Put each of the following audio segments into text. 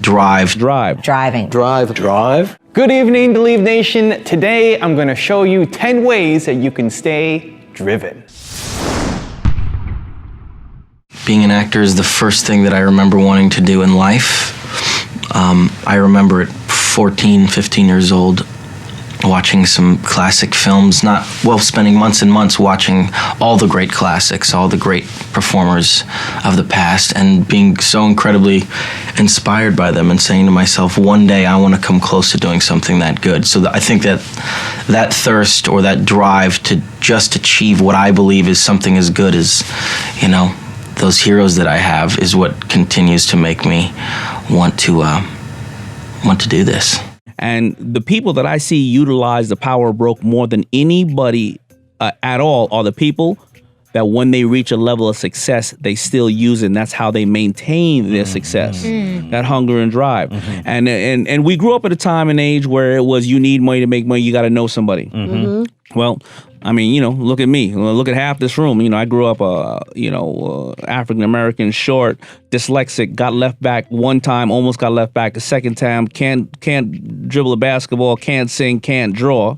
Drive. Driving. Drive. Good evening, Believe Nation. Today, I'm going to show you 10 ways that you can stay driven. Being an actor is the first thing that I remember wanting to do in life. I remember at 14, 15 years old, watching some classic films, spending months and months watching all the great classics, all the great performers of the past, and being so incredibly inspired by them and saying to myself, one day I want to come close to doing something that good. So I think that thirst or that drive to just achieve what I believe is something as good as, those heroes that I have is what continues to make me want to do this. And the people that I see utilize the power of broke more than anybody at all are the people that when they reach a level of success, they still use it. And that's how they maintain their success, that hunger and drive. And we grew up at a time and age where it was you need money to make money, you got to know somebody. Well, I mean, look at me. Look at half this room. I grew up, African-American, short, dyslexic, got left back one time, almost got left back the second time, can't dribble a basketball, can't sing, can't draw,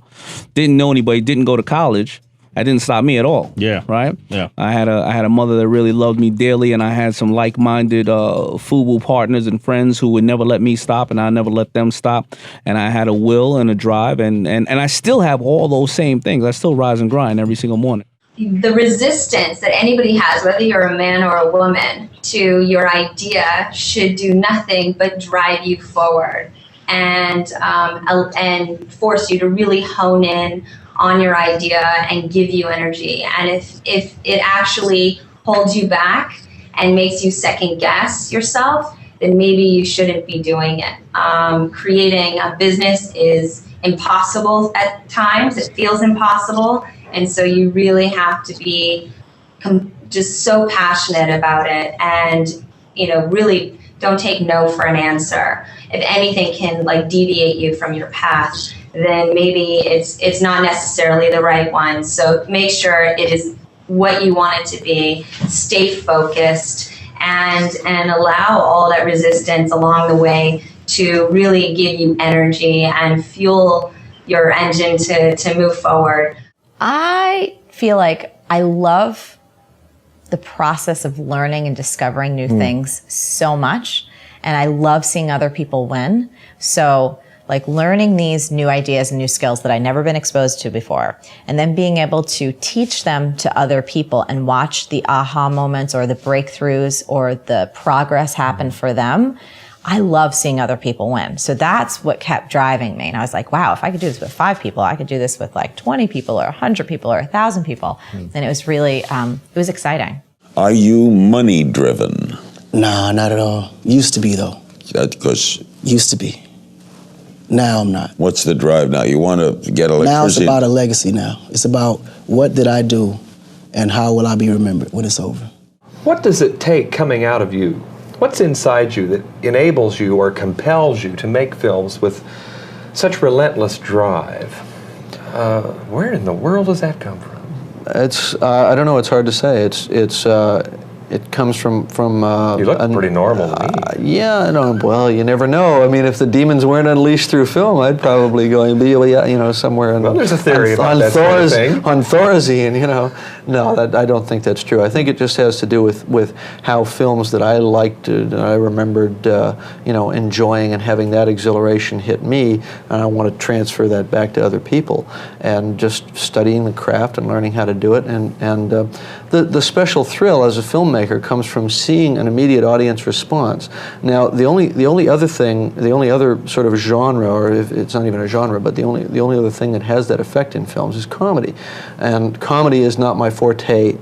didn't know anybody, didn't go to college. That didn't stop me at all. Yeah. Right? Yeah. I had a mother that really loved me dearly, and I had some like-minded FUBU partners and friends who would never let me stop, and I never let them stop. And I had a will and a drive, and I still have all those same things. I still rise and grind every single morning. The resistance that anybody has, whether you're a man or a woman, to your idea should do nothing but drive you forward and force you to really hone in on your idea and give you energy. And if it actually holds you back and makes you second guess yourself, then maybe you shouldn't be doing it. Creating a business is impossible at times. It feels impossible. And so you really have to be just so passionate about it and, really don't take no for an answer. If anything can deviate you from your path, then maybe it's not necessarily the right one. So make sure it is what you want it to be. Stay focused and allow all that resistance along the way to really give you energy and fuel your engine to move forward. I feel like I love the process of learning and discovering new things so much. And I love seeing other people win. So learning these new ideas and new skills that I'd never been exposed to before, and then being able to teach them to other people and watch the aha moments or the breakthroughs or the progress happen for them. I love seeing other people win. So that's what kept driving me. And I was like, wow, if I could do this with 5 people, I could do this with 20 people or 100 people or 1,000 people. And it was really, it was exciting. Are you money driven? Nah, not at all. Used to be though. Because used to be. Now I'm not. What's the drive now? You want to get electricity? Now it's about a legacy now. It's about what did I do and how will I be remembered when it's over. What does it take coming out of you? What's inside you that enables you or compels you to make films with such relentless drive? Where in the world does that come from? It's I don't know. It's hard to say. It comes from you look pretty normal to me. Yeah, no. Well, you never know. I mean, if the demons weren't unleashed through film, I'd probably go and be, somewhere. There's a theory about that sort of thing. On Thorazine, No, I don't think that's true. I think it just has to do with how films that I liked, I remembered, enjoying and having that exhilaration hit me, and I want to transfer that back to other people, and just studying the craft and learning how to do it, and the special thrill as a filmmaker comes from seeing an immediate audience response. Now, the only other sort of genre, or if it's not even a genre, but the only other thing that has that effect in films is comedy, and comedy is not my forte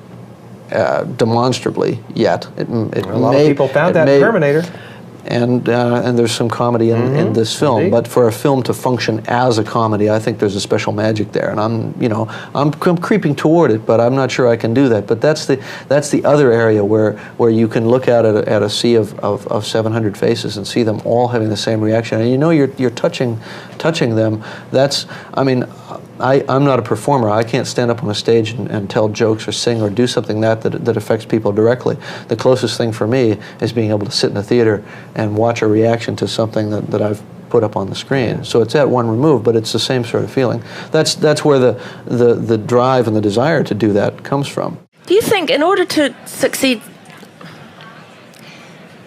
demonstrably yet. A lot of people found that in Terminator. And there's some comedy in this film, Indeed. but for a film to function as a comedy, I think there's a special magic there, and I'm creeping toward it, but I'm not sure I can do that. But that's the other area where you can look at a sea of 700 faces and see them all having the same reaction, and you're touching them. I'm not a performer. I can't stand up on a stage and tell jokes or sing or do something that affects people directly. The closest thing for me is being able to sit in a theater and watch a reaction to something that I've put up on the screen. So it's at one remove, but it's the same sort of feeling. That's where the drive and the desire to do that comes from. Do you think in order to succeed,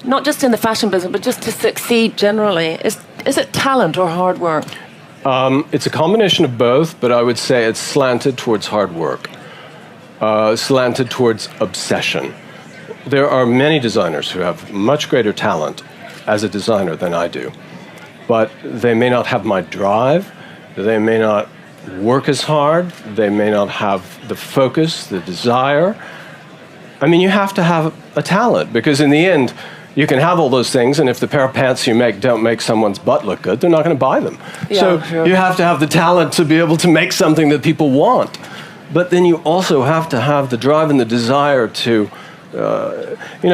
not just in the fashion business, but just to succeed generally, is it talent or hard work? It's a combination of both, but I would say it's slanted towards hard work, slanted towards obsession. There are many designers who have much greater talent as a designer than I do, but they may not have my drive, they may not work as hard, they may not have the focus, the desire. I mean, you have to have a talent, because in the end, you can have all those things, and if the pair of pants you make don't make someone's butt look good, they're not going to buy them. Yeah, so sure. you have to have the talent to be able to make something that people want. But then you also have to have the drive and the desire to,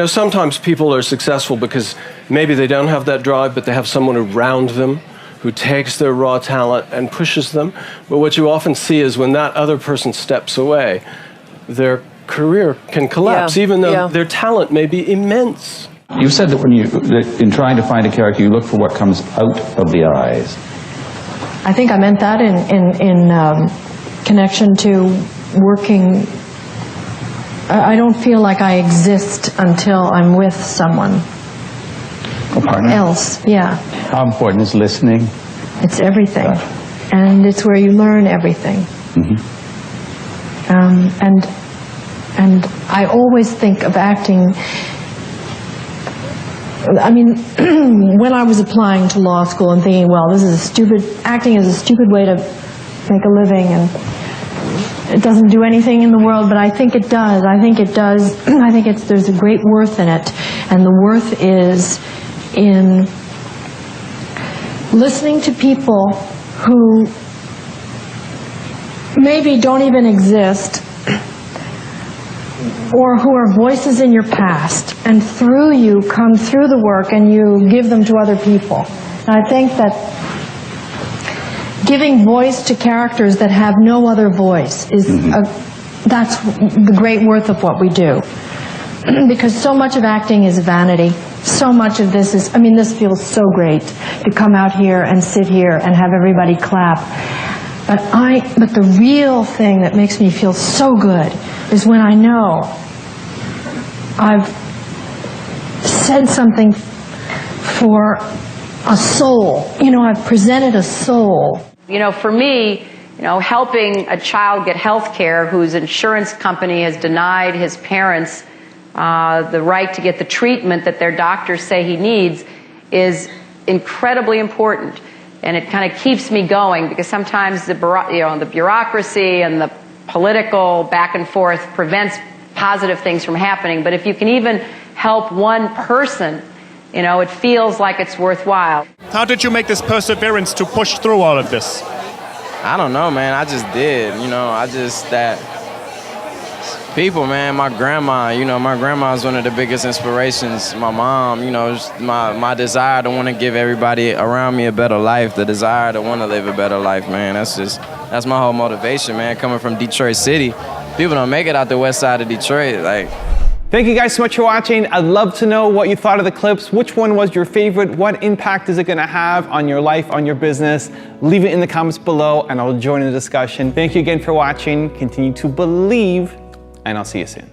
sometimes people are successful because maybe they don't have that drive, but they have someone around them who takes their raw talent and pushes them. But what you often see is when that other person steps away, their career can collapse, even though their talent may be immense. You said that that in trying to find a character, you look for what comes out of the eyes. I think I meant that in connection to working. I don't feel like I exist until I'm with someone else. Yeah. How important is listening? It's everything, and it's where you learn everything. And I always think of acting. I mean, when I was applying to law school and thinking, well, acting is a stupid way to make a living, and it doesn't do anything in the world, but I think it does. I think there's a great worth in it, and the worth is in listening to people who maybe don't even exist, or who are voices in your past, and through you come through the work and you give them to other people. And I think that giving voice to characters that have no other voice is that's the great worth of what we do. Because so much of acting is vanity. So much of this is, this feels so great to come out here and sit here and have everybody clap. But the real thing that makes me feel so good is when I know I've said something for a soul. I've presented a soul. For me, helping a child get health care whose insurance company has denied his parents the right to get the treatment that their doctors say he needs is incredibly important. And it kind of keeps me going, because sometimes the bureaucracy and the political back and forth prevents positive things from happening. But if you can even help one person, it feels like it's worthwhile. How did you make this perseverance to push through all of this? I don't know, man. I just did. People, man, my grandma, my grandma is one of the biggest inspirations. My mom, my desire to want to give everybody around me a better life, the desire to want to live a better life, man. That's my whole motivation, man. Coming from Detroit City, people don't make it out the west side of Detroit. Thank you guys so much for watching. I'd love to know what you thought of the clips. Which one was your favorite? What impact is it going to have on your life, on your business? Leave it in the comments below and I'll join in the discussion. Thank you again for watching. Continue to believe, and I'll see you soon.